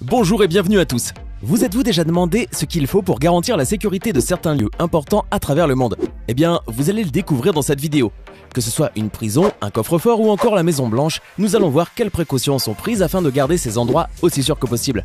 Bonjour et bienvenue à tous. Vous êtes-vous déjà demandé ce qu'il faut pour garantir la sécurité de certains lieux importants à travers le monde? Eh bien, vous allez le découvrir dans cette vidéo. Que ce soit une prison, un coffre-fort ou encore la Maison Blanche, nous allons voir quelles précautions sont prises afin de garder ces endroits aussi sûrs que possible.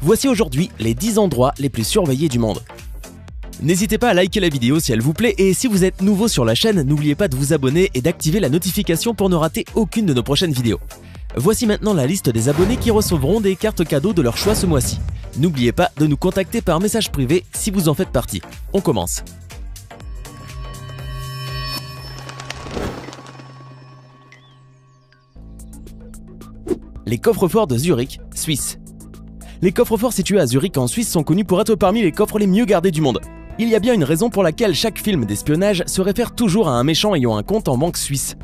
Voici aujourd'hui les 10 endroits les plus surveillés du monde. N'hésitez pas à liker la vidéo si elle vous plaît et si vous êtes nouveau sur la chaîne, n'oubliez pas de vous abonner et d'activer la notification pour ne rater aucune de nos prochaines vidéos. Voici maintenant la liste des abonnés qui recevront des cartes cadeaux de leur choix ce mois-ci. N'oubliez pas de nous contacter par message privé si vous en faites partie. On commence. Les coffres-forts de Zurich, Suisse. Les coffres-forts situés à Zurich en Suisse sont connus pour être parmi les coffres les mieux gardés du monde. Il y a bien une raison pour laquelle chaque film d'espionnage se réfère toujours à un méchant ayant un compte en banque suisse.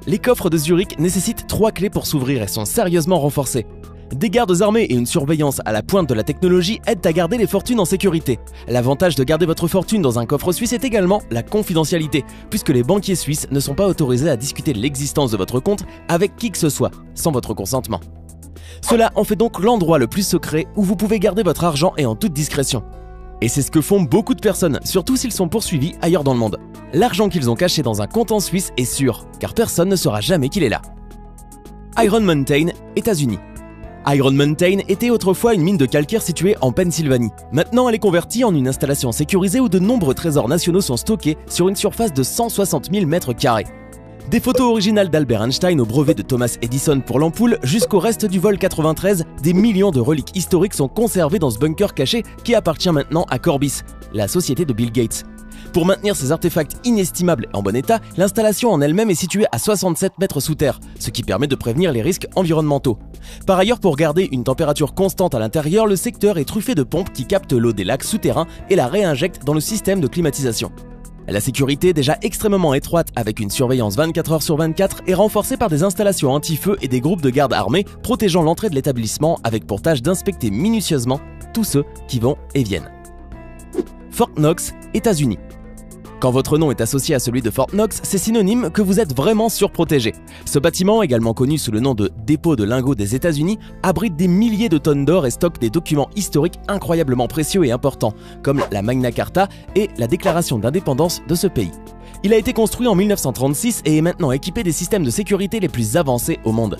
Les coffres de Zurich nécessitent 3 clés pour s'ouvrir et sont sérieusement renforcés. Des gardes armés et une surveillance à la pointe de la technologie aident à garder les fortunes en sécurité. L'avantage de garder votre fortune dans un coffre suisse est également la confidentialité, puisque les banquiers suisses ne sont pas autorisés à discuter de l'existence de votre compte avec qui que ce soit, sans votre consentement. Cela en fait donc l'endroit le plus secret où vous pouvez garder votre argent et en toute discrétion. Et c'est ce que font beaucoup de personnes, surtout s'ils sont poursuivis ailleurs dans le monde. L'argent qu'ils ont caché dans un compte en Suisse est sûr, car personne ne saura jamais qu'il est là. Iron Mountain, États-Unis. Iron Mountain était autrefois une mine de calcaire située en Pennsylvanie. Maintenant, elle est convertie en une installation sécurisée où de nombreux trésors nationaux sont stockés sur une surface de 160 000 m². Des photos originales d'Albert Einstein au brevet de Thomas Edison pour l'ampoule jusqu'au reste du vol 93, des millions de reliques historiques sont conservées dans ce bunker caché qui appartient maintenant à Corbis, la société de Bill Gates. Pour maintenir ces artefacts inestimables et en bon état, l'installation en elle-même est située à 67 mètres sous terre, ce qui permet de prévenir les risques environnementaux. Par ailleurs, pour garder une température constante à l'intérieur, le secteur est truffé de pompes qui captent l'eau des lacs souterrains et la réinjectent dans le système de climatisation. La sécurité, déjà extrêmement étroite avec une surveillance 24 heures sur 24, est renforcée par des installations anti-feu et des groupes de gardes armés protégeant l'entrée de l'établissement avec pour tâche d'inspecter minutieusement tous ceux qui vont et viennent. Fort Knox, États-Unis. Quand votre nom est associé à celui de Fort Knox, c'est synonyme que vous êtes vraiment surprotégé. Ce bâtiment, également connu sous le nom de dépôt de lingots des États-Unis, abrite des milliers de tonnes d'or et stocke des documents historiques incroyablement précieux et importants, comme la Magna Carta et la déclaration d'indépendance de ce pays. Il a été construit en 1936 et est maintenant équipé des systèmes de sécurité les plus avancés au monde.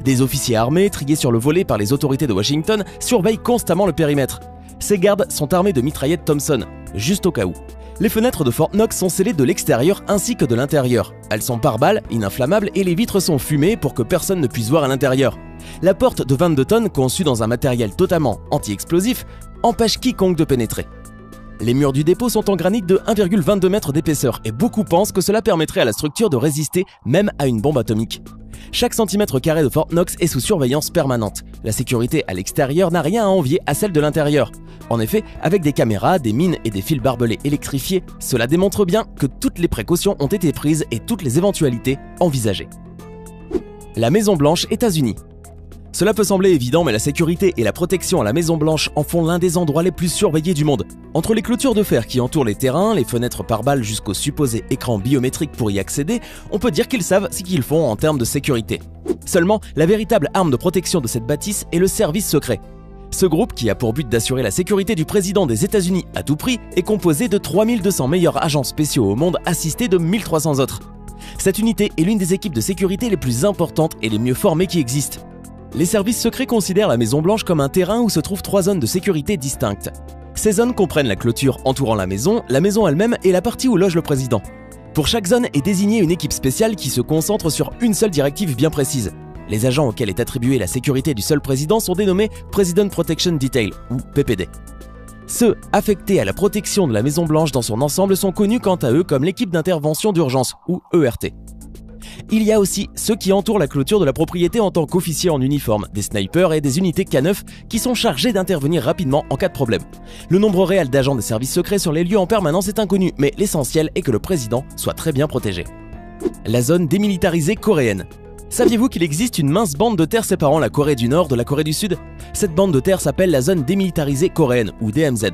Des officiers armés, triés sur le volet par les autorités de Washington, surveillent constamment le périmètre. Ces gardes sont armés de mitraillettes Thompson, juste au cas où. Les fenêtres de Fort Knox sont scellées de l'extérieur ainsi que de l'intérieur. Elles sont par balles, ininflammables et les vitres sont fumées pour que personne ne puisse voir à l'intérieur. La porte de 22 tonnes, conçue dans un matériel totalement anti-explosif, empêche quiconque de pénétrer. Les murs du dépôt sont en granit de 1,22 m d'épaisseur et beaucoup pensent que cela permettrait à la structure de résister même à une bombe atomique. Chaque centimètre carré de Fort Knox est sous surveillance permanente. La sécurité à l'extérieur n'a rien à envier à celle de l'intérieur. En effet, avec des caméras, des mines et des fils barbelés électrifiés, cela démontre bien que toutes les précautions ont été prises et toutes les éventualités envisagées. La Maison Blanche, États-Unis. Cela peut sembler évident, mais la sécurité et la protection à la Maison Blanche en font l'un des endroits les plus surveillés du monde. Entre les clôtures de fer qui entourent les terrains, les fenêtres par balles jusqu'au supposé écran biométrique pour y accéder, on peut dire qu'ils savent ce qu'ils font en termes de sécurité. Seulement, la véritable arme de protection de cette bâtisse est le service secret. Ce groupe, qui a pour but d'assurer la sécurité du président des États-Unis à tout prix, est composé de 3200 meilleurs agents spéciaux au monde assistés de 1300 autres. Cette unité est l'une des équipes de sécurité les plus importantes et les mieux formées qui existent. Les services secrets considèrent la Maison Blanche comme un terrain où se trouvent 3 zones de sécurité distinctes. Ces zones comprennent la clôture entourant la maison elle-même et la partie où loge le président. Pour chaque zone est désignée une équipe spéciale qui se concentre sur une seule directive bien précise. Les agents auxquels est attribuée la sécurité du seul président sont dénommés President Protection Detail, ou PPD. Ceux affectés à la protection de la Maison Blanche dans son ensemble sont connus quant à eux comme l'équipe d'intervention d'urgence, ou ERT. Il y a aussi ceux qui entourent la clôture de la propriété en tant qu'officiers en uniforme, des snipers et des unités K9 qui sont chargés d'intervenir rapidement en cas de problème. Le nombre réel d'agents des services secrets sur les lieux en permanence est inconnu, mais l'essentiel est que le président soit très bien protégé. La zone démilitarisée coréenne. Saviez-vous qu'il existe une mince bande de terre séparant la Corée du Nord de la Corée du Sud? Cette bande de terre s'appelle la zone démilitarisée coréenne, ou DMZ.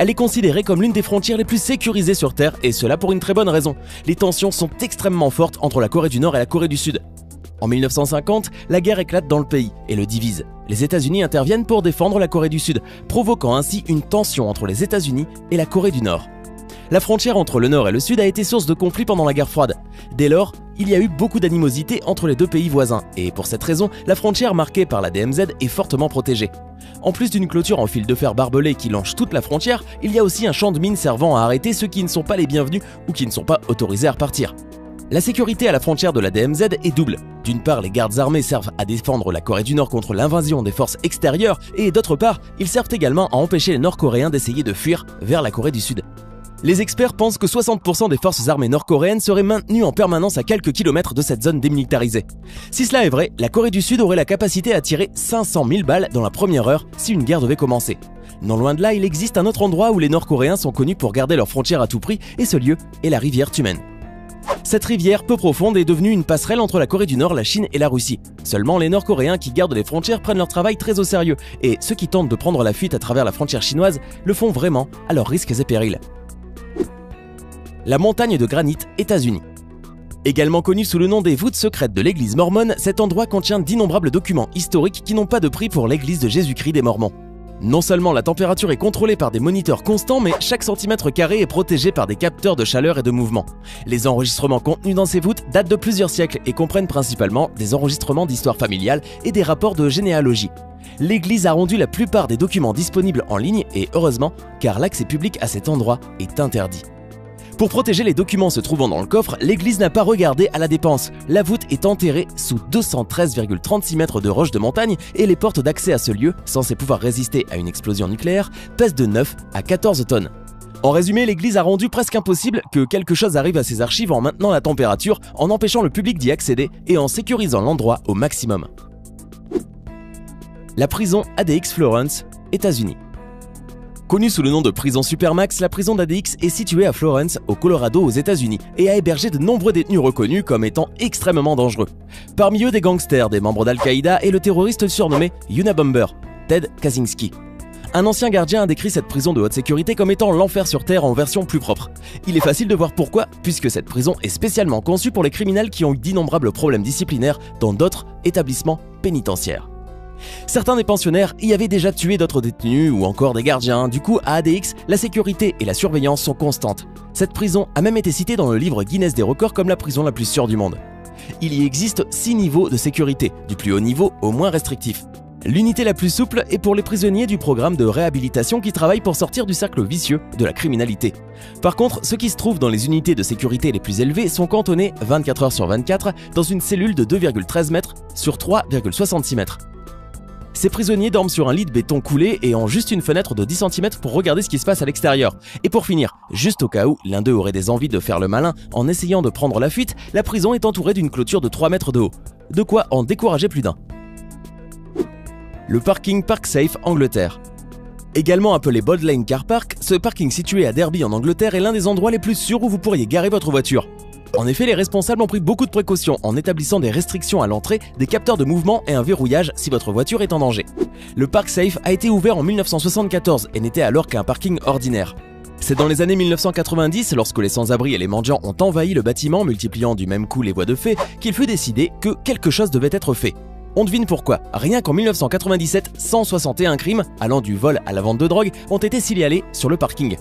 Elle est considérée comme l'une des frontières les plus sécurisées sur Terre, et cela pour une très bonne raison. Les tensions sont extrêmement fortes entre la Corée du Nord et la Corée du Sud. En 1950, la guerre éclate dans le pays et le divise. Les États-Unis interviennent pour défendre la Corée du Sud, provoquant ainsi une tension entre les États-Unis et la Corée du Nord. La frontière entre le Nord et le Sud a été source de conflits pendant la guerre froide. Dès lors, il y a eu beaucoup d'animosité entre les deux pays voisins, et pour cette raison, la frontière marquée par la DMZ est fortement protégée. En plus d'une clôture en fil de fer barbelé qui longe toute la frontière, il y a aussi un champ de mines servant à arrêter ceux qui ne sont pas les bienvenus ou qui ne sont pas autorisés à repartir. La sécurité à la frontière de la DMZ est double. D'une part, les gardes armés servent à défendre la Corée du Nord contre l'invasion des forces extérieures, et d'autre part, ils servent également à empêcher les Nord-Coréens d'essayer de fuir vers la Corée du Sud. Les experts pensent que 60% des forces armées nord-coréennes seraient maintenues en permanence à quelques kilomètres de cette zone démilitarisée. Si cela est vrai, la Corée du Sud aurait la capacité à tirer 500 000 balles dans la première heure si une guerre devait commencer. Non loin de là, il existe un autre endroit où les Nord-Coréens sont connus pour garder leurs frontières à tout prix, et ce lieu est la rivière Tumen. Cette rivière peu profonde est devenue une passerelle entre la Corée du Nord, la Chine et la Russie. Seulement, les Nord-Coréens qui gardent les frontières prennent leur travail très au sérieux, et ceux qui tentent de prendre la fuite à travers la frontière chinoise le font vraiment à leurs risques et périls. La montagne de granit, États-Unis. Également connu sous le nom des voûtes secrètes de l'église mormone, cet endroit contient d'innombrables documents historiques qui n'ont pas de prix pour l'église de Jésus-Christ des Mormons. Non seulement la température est contrôlée par des moniteurs constants, mais chaque centimètre carré est protégé par des capteurs de chaleur et de mouvement. Les enregistrements contenus dans ces voûtes datent de plusieurs siècles et comprennent principalement des enregistrements d'histoire familiale et des rapports de généalogie. L'église a rendu la plupart des documents disponibles en ligne et heureusement, car l'accès public à cet endroit est interdit. Pour protéger les documents se trouvant dans le coffre, l'église n'a pas regardé à la dépense. La voûte est enterrée sous 213,36 mètres de roches de montagne et les portes d'accès à ce lieu, censées pouvoir résister à une explosion nucléaire, pèsent de 9 à 14 tonnes. En résumé, l'église a rendu presque impossible que quelque chose arrive à ses archives en maintenant la température, en empêchant le public d'y accéder et en sécurisant l'endroit au maximum. La prison ADX Florence, États-Unis. Connue sous le nom de prison Supermax, la prison d'ADX est située à Florence, au Colorado, aux États-Unis, et a hébergé de nombreux détenus reconnus comme étant extrêmement dangereux. Parmi eux, des gangsters, des membres d'Al-Qaïda et le terroriste surnommé Unabomber, Ted Kaczynski. Un ancien gardien a décrit cette prison de haute sécurité comme étant l'enfer sur Terre en version plus propre. Il est facile de voir pourquoi, puisque cette prison est spécialement conçue pour les criminels qui ont eu d'innombrables problèmes disciplinaires dans d'autres établissements pénitentiaires. Certains des pensionnaires y avaient déjà tué d'autres détenus ou encore des gardiens, du coup à ADX, la sécurité et la surveillance sont constantes. Cette prison a même été citée dans le livre Guinness des records comme la prison la plus sûre du monde. Il y existe 6 niveaux de sécurité, du plus haut niveau au moins restrictif. L'unité la plus souple est pour les prisonniers du programme de réhabilitation qui travaillent pour sortir du cercle vicieux de la criminalité. Par contre, ceux qui se trouvent dans les unités de sécurité les plus élevées sont cantonnés 24 heures sur 24 dans une cellule de 2,13 mètres sur 3,66 mètres. Ces prisonniers dorment sur un lit de béton coulé et ont juste une fenêtre de 10 cm pour regarder ce qui se passe à l'extérieur. Et pour finir, juste au cas où l'un d'eux aurait des envies de faire le malin en essayant de prendre la fuite, la prison est entourée d'une clôture de 3 mètres de haut. De quoi en décourager plus d'un. Le parking ParkSafe, Angleterre. Également appelé Bold Lane Car Park, ce parking situé à Derby en Angleterre est l'un des endroits les plus sûrs où vous pourriez garer votre voiture. En effet, les responsables ont pris beaucoup de précautions en établissant des restrictions à l'entrée, des capteurs de mouvement et un verrouillage si votre voiture est en danger. Le ParkSafe a été ouvert en 1974 et n'était alors qu'un parking ordinaire. C'est dans les années 1990, lorsque les sans-abri et les mendiants ont envahi le bâtiment, multipliant du même coup les voies de fait, qu'il fut décidé que quelque chose devait être fait. On devine pourquoi. Rien qu'en 1997, 161 crimes, allant du vol à la vente de drogue, ont été signalés sur le parking.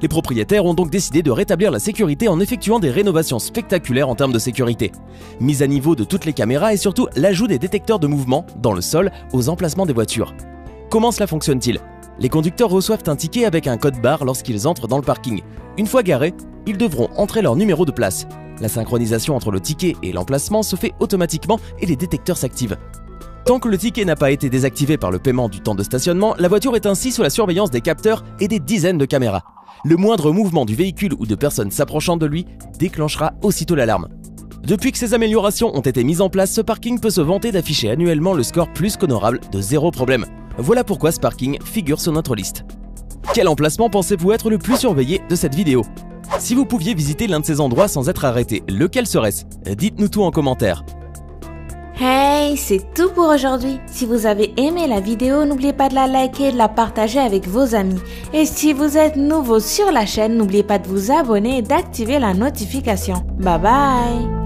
Les propriétaires ont donc décidé de rétablir la sécurité en effectuant des rénovations spectaculaires en termes de sécurité. Mise à niveau de toutes les caméras et surtout l'ajout des détecteurs de mouvement dans le sol aux emplacements des voitures. Comment cela fonctionne-t-il? Les conducteurs reçoivent un ticket avec un code barre lorsqu'ils entrent dans le parking. Une fois garés, ils devront entrer leur numéro de place. La synchronisation entre le ticket et l'emplacement se fait automatiquement et les détecteurs s'activent. Tant que le ticket n'a pas été désactivé par le paiement du temps de stationnement, la voiture est ainsi sous la surveillance des capteurs et des dizaines de caméras. Le moindre mouvement du véhicule ou de personnes s'approchant de lui déclenchera aussitôt l'alarme. Depuis que ces améliorations ont été mises en place, ce parking peut se vanter d'afficher annuellement le score plus qu'honorable de 0 problème. Voilà pourquoi ce parking figure sur notre liste. Quel emplacement pensez-vous être le plus surveillé de cette vidéo? Si vous pouviez visiter l'un de ces endroits sans être arrêté, lequel serait-ce? Dites-nous tout en commentaire. Hey, c'est tout pour aujourd'hui. Si vous avez aimé la vidéo, n'oubliez pas de la liker et de la partager avec vos amis. Et si vous êtes nouveau sur la chaîne, n'oubliez pas de vous abonner et d'activer la notification. Bye bye!